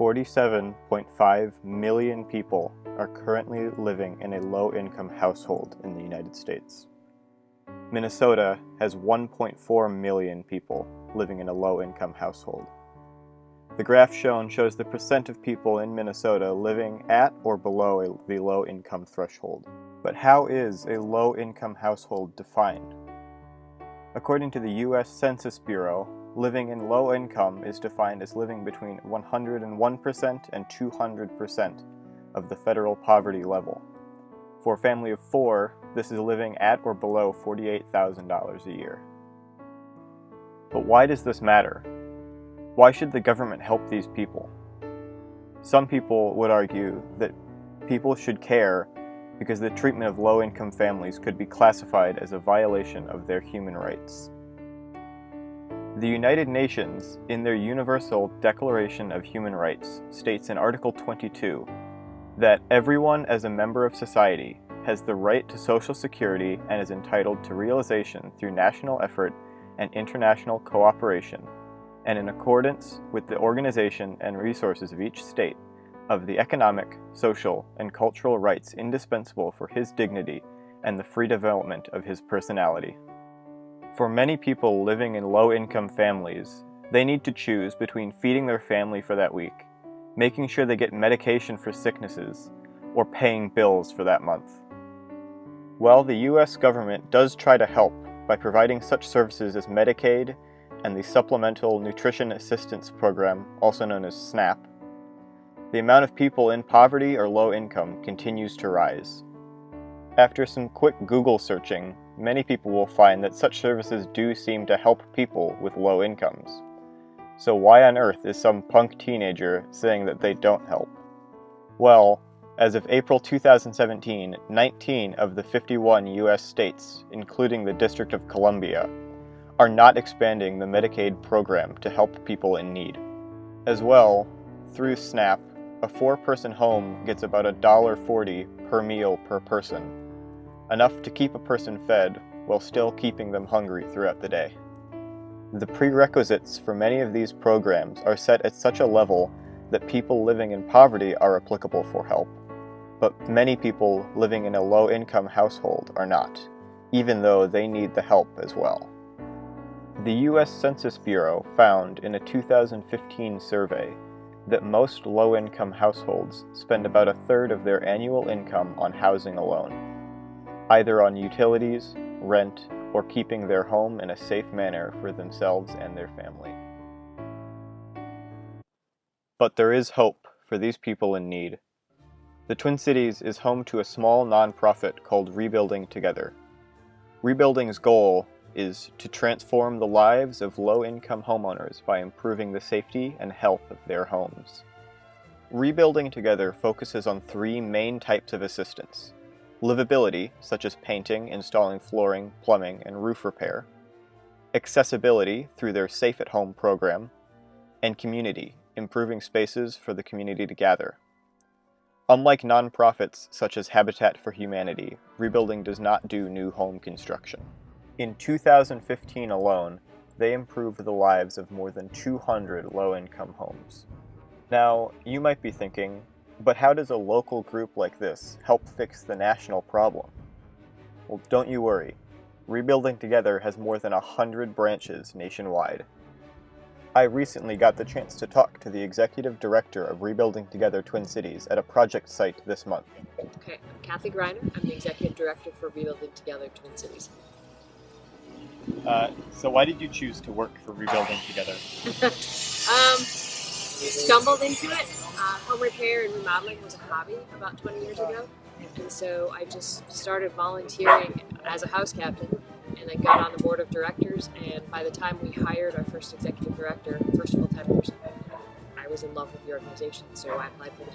47.5 million people are currently living in a low-income household in the United States. Minnesota has 1.4 million people living in a low-income household. The graph shown shows the percent of people in Minnesota living at or below the low-income threshold. But how is a low-income household defined? According to the U.S. Census Bureau, living in low income is defined as living between 101% and 200% of the federal poverty level. For a family of four, this is living at or below $48,000 a year. But why does this matter? Why should the government help these people? Some people would argue that people should care because the treatment of low-income families could be classified as a violation of their human rights. The United Nations, in their Universal Declaration of Human Rights, states in Article 22 that everyone as a member of society has the right to social security and is entitled to realization through national effort and international cooperation, and in accordance with the organization and resources of each state, of the economic, social, and cultural rights indispensable for his dignity and the free development of his personality. For many people living in low-income families, they need to choose between feeding their family for that week, making sure they get medication for sicknesses, or paying bills for that month. Well, the U.S. government does try to help by providing such services as Medicaid and the Supplemental Nutrition Assistance Program, also known as SNAP. The amount of people in poverty or low income continues to rise. After some quick Google searching, many people will find that such services do seem to help people with low incomes. So why on earth is some punk teenager saying that they don't help? Well, as of April 2017, 19 of the 51 U.S. states, including the District of Columbia, are not expanding the Medicaid program to help people in need. As well, through SNAP, a four-person home gets about $1.40 per meal per person, enough to keep a person fed while still keeping them hungry throughout the day. The prerequisites for many of these programs are set at such a level that people living in poverty are applicable for help, but many people living in a low-income household are not, even though they need the help as well. The U.S. Census Bureau found in a 2015 survey that most low-income households spend about a third of their annual income on housing alone, either on utilities, rent, or keeping their home in a safe manner for themselves and their family. But there is hope for these people in need. The Twin Cities is home to a small nonprofit called Rebuilding Together. Rebuilding's goal is to transform the lives of low-income homeowners by improving the safety and health of their homes. Rebuilding Together focuses on three main types of assistance: livability, such as painting, installing flooring, plumbing, and roof repair; accessibility through their Safe at Home program; and community, improving spaces for the community to gather. Unlike nonprofits such as Habitat for Humanity, Rebuilding does not do new home construction. In 2015 alone, they improved the lives of more than 200 low-income homes. Now, you might be thinking, but how does a local group like this help fix the national problem? Well, don't you worry. Rebuilding Together has more than 100 branches nationwide. I recently got the chance to talk to the executive director of Rebuilding Together Twin Cities at a project site this month. Okay, I'm Kathy Greiner. I'm the executive director for Rebuilding Together Twin Cities. So why did you choose to work for Rebuilding Together? Stumbled into it. Home repair and remodeling was a hobby about 20 years ago. And so I just started volunteering as a house captain and then got on the board of directors. And by the time we hired our first executive director, first full-time person, I was in love with the organization. So I applied for the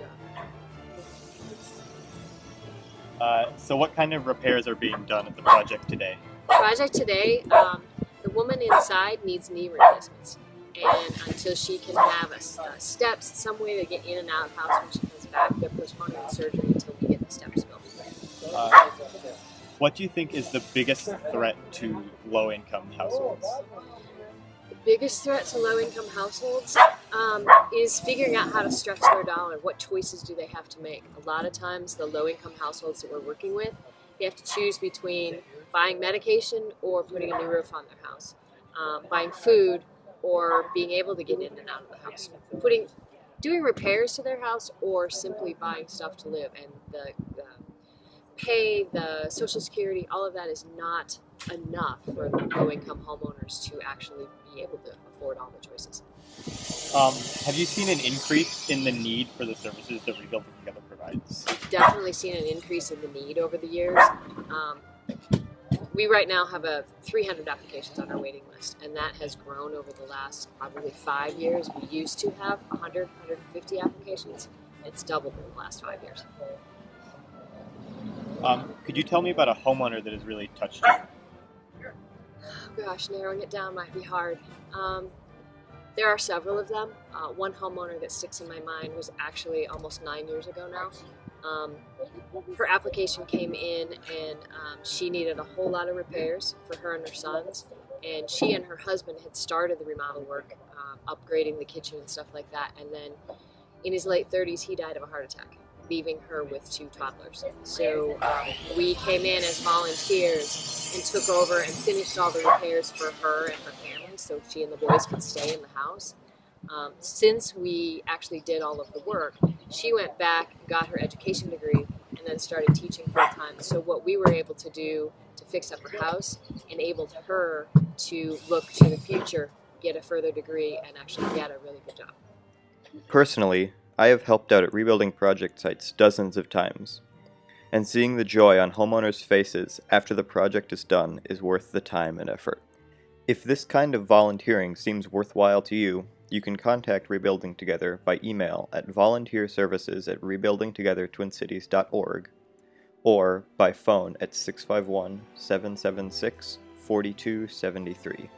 job. So what kind of repairs are being done at the project today? Project today, the woman inside needs knee replacements, and until she can have steps, some way to get in and out of the house when she comes back, they're postponing the surgery until we get the steps built. What do you think is the biggest threat to low-income households? The biggest threat to low-income households? is figuring out how to stretch their dollar. What choices do they have to make? A lot of times, the low-income households that we're working with, they have to choose between buying medication or putting a new roof on their house, buying food or being able to get in and out of the house, doing repairs to their house, or simply buying stuff to live. And the pay, the Social Security, all of that is not enough for low-income homeowners to actually be able to afford all the choices. Have you seen an increase in the need for the services that Rebuilding Together provides? Definitely seen an increase in the need over the years. We right now have 300 applications on our waiting list, and that has grown over the last probably 5 years. We used to have 100, 150 applications. It's doubled in the last 5 years. Could you tell me about a homeowner that has really touched you? Oh gosh, narrowing it down might be hard. There are several of them. One homeowner that sticks in my mind was actually almost 9 years ago now. Her application came in, and she needed a whole lot of repairs for her and her sons. And she and her husband had started the remodel work, upgrading the kitchen and stuff like that. And then in his late 30s, he died of a heart attack, leaving her with 2 toddlers. So we came in as volunteers and took over and finished all the repairs for her and her family so she and the boys could stay in the house. Since we actually did all of the work, she went back, got her education degree, and then started teaching full-time. So what we were able to do to fix up her house enabled her to look to the future, get a further degree, and actually get a really good job. Personally, I have helped out at rebuilding project sites dozens of times, and seeing the joy on homeowners' faces after the project is done is worth the time and effort. If this kind of volunteering seems worthwhile to you, you can contact Rebuilding Together by email at volunteerservices@rebuildingtogethertwincities.org or by phone at 651-776-4273.